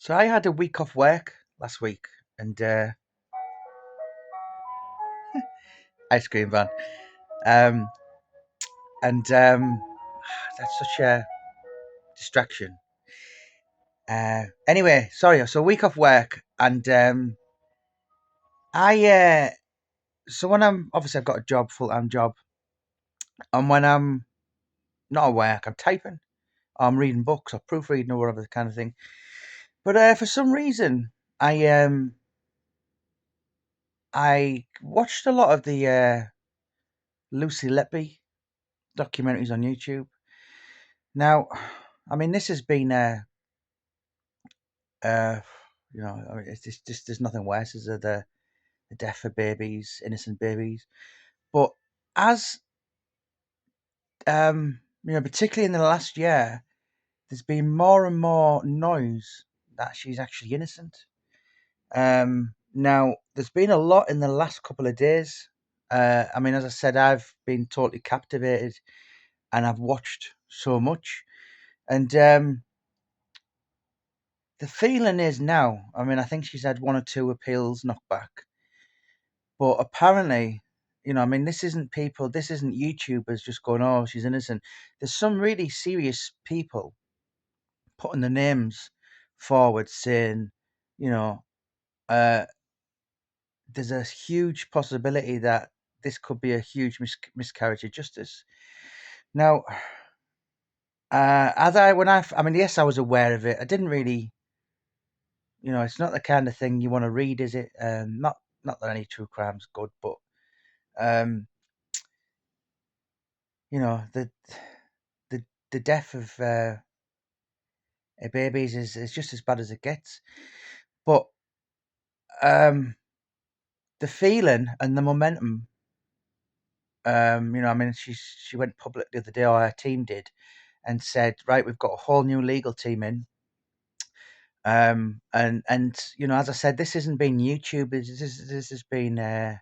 So I had a week off work last week, and ice cream van, um, and that's such a distraction. Anyway, sorry. So a week off work, and I so when I'm obviously I've got a job, full time job, and when I'm not at work, I'm typing, or I'm reading books, or proofreading, or whatever kind of thing. But for some reason, I watched a lot of the Lucy Letby documentaries on YouTube. Now, I mean, this has been uh, I mean, it's just there's nothing worse is the death of babies, innocent babies. But as particularly in the last year, there's been more and more noise that she's actually innocent. Now there's been a lot in the last couple of days. I mean, as I said, I've been totally captivated, and I've watched so much, and the feeling is now. I mean, I think she's had one or two appeals knocked back. But apparently, I mean, this isn't YouTubers just going, oh, she's innocent. There's some really serious people putting the names forward saying, you know, uh, there's a huge possibility that this could be a huge miscarriage of justice. Now, I mean, yes, I was aware of it. I didn't really, it's not the kind of thing you want to read, is it? Not that any true crime's good, but um, the the the death of babies is just as bad as it gets. But the feeling and the momentum, I mean, she went public the other day, or her team did, and said, right, we've got a whole new legal team in. And as I said, this hasn't been YouTube. This has been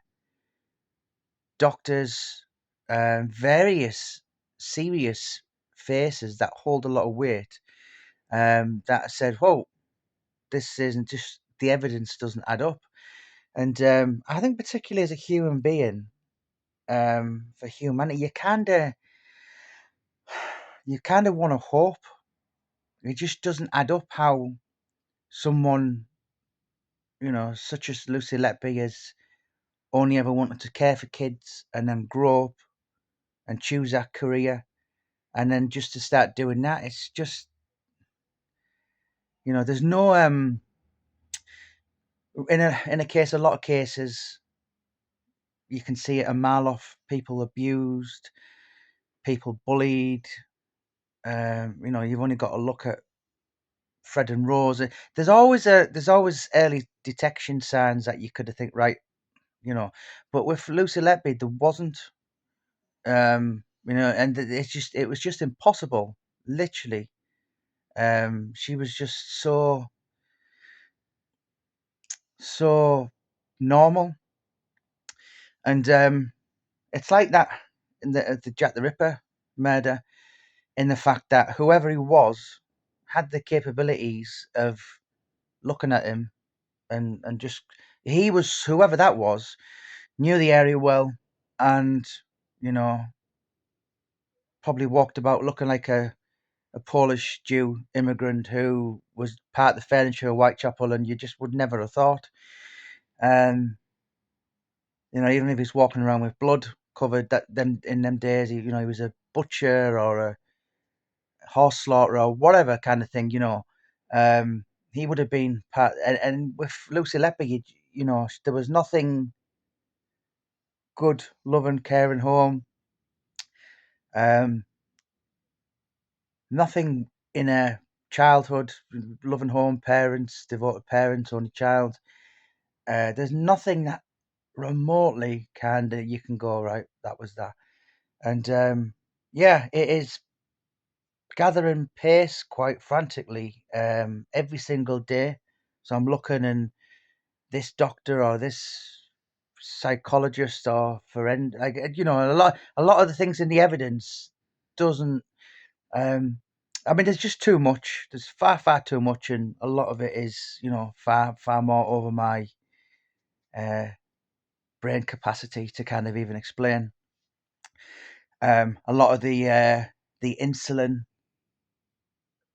doctors, various serious faces that hold a lot of weight. That said, whoa, this isn't just the evidence doesn't add up. And I think particularly as a human being, for humanity, you kind of want to hope. It just doesn't add up how someone, such as Lucy Letby, has only ever wanted to care for kids and then grow up and choose that career, and then just to start doing that, it's just, there's no a lot of cases, you can see it a mile off, people abused, people bullied. You've only got to look at Fred and Rose. There's always early detection signs that you could think, right, but with Lucy Letby there wasn't. And it was just impossible, literally. She was just so normal, and it's like that in the Jack the Ripper murder, in the fact that whoever he was had the capabilities of looking at him, and just, he was, whoever that was, knew the area well, and you know probably walked about looking like a Polish Jew immigrant who was part of the furniture of Whitechapel, and you just would never have thought. Um, even if he's walking around with blood covered, that them in them days, he was a butcher or a horse slaughterer or whatever kind of thing. Um, he would have been part. And with Lucy Letby, there was nothing good, loving, caring home. Um, Nothing in a childhood, loving home, parents, devoted parents, only child. There's nothing that remotely kind of you can go, right, that was that. And yeah, it is gathering pace quite frantically every single day. So I'm looking, and this doctor or this psychologist or friend, like, a lot of the things in the evidence doesn't um I mean, there's just too much. There's far too much, and a lot of it is, far more over my uh, brain capacity to kind of even explain. A lot of the insulin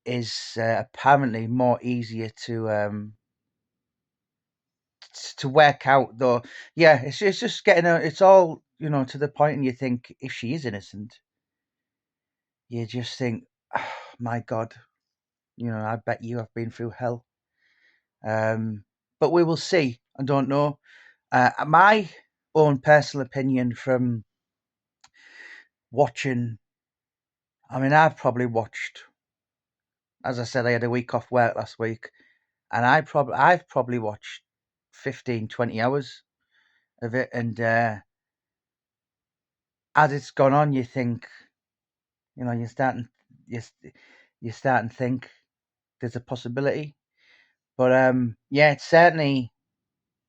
is apparently more easier to work out, though. Yeah, it's just getting it's all, to the point, and you think, if she is innocent, you just think, oh, my God, I bet you have been through hell. But we will see. I don't know. My own personal opinion from watching, I mean, as I said, I had a week off work last week, and I've probably watched 15, 20 hours of it, and as it's gone on, you think, you're starting, you you start and think there's a possibility. But yeah, it's certainly.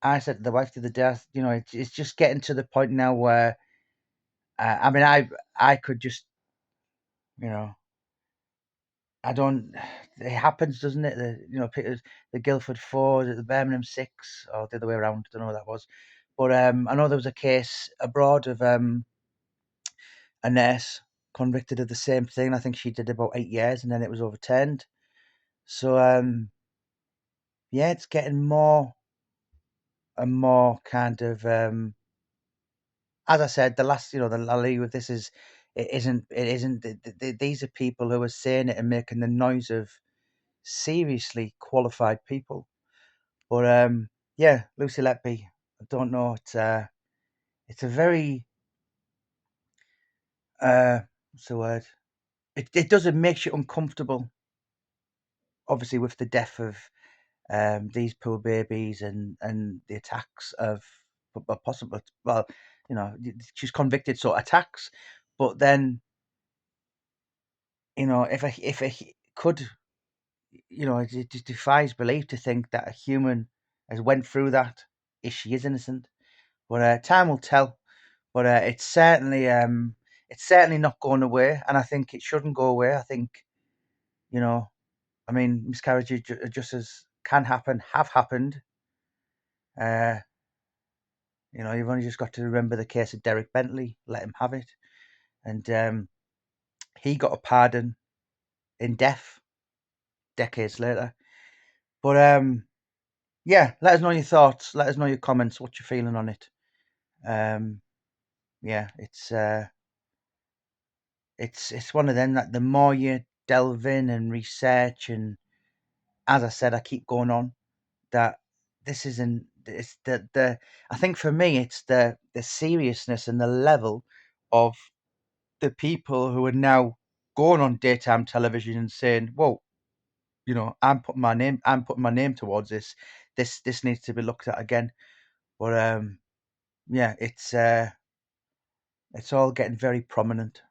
I said to the wife the other day, it's just getting to the point now where, I mean, I could just, you know, I don't. It happens, doesn't it? The Guildford Four, the Birmingham Six, or the other way around. I don't know what that was, but I know there was a case abroad of a nurse convicted of the same thing. I think she did about 8 years, and then it was overturned. So yeah, it's getting more and more kind of, as I said, the last, the lally with this is, it isn't. These are people who are saying it and making the noise of seriously qualified people. But yeah, Lucy Letby, I don't know. It's a very, what's the word? It does, it makes you uncomfortable. Obviously, with the death of these poor babies, and the attacks of, possible. Well, she's convicted, so attacks. But then, if I could, it just defies belief to think that a human has went through that if she is innocent. But time will tell. But it's certainly not going away, and I think it shouldn't go away. I think, you know, I mean, miscarriages just as can happen, have happened. Uh, you've only just got to remember the case of Derek Bentley. Let him have it, and he got a pardon in death decades later. But yeah, let us know your thoughts. Let us know your comments. What you're feeling on it. Um, yeah, it's one of them that the more you delve in and research, and as I said, I keep going on, that this isn't. It's the I think for me, it's the seriousness and the level of the people who are now going on daytime television and saying, "Whoa, I'm putting my name towards this. This needs to be looked at again." But yeah, it's all getting very prominent.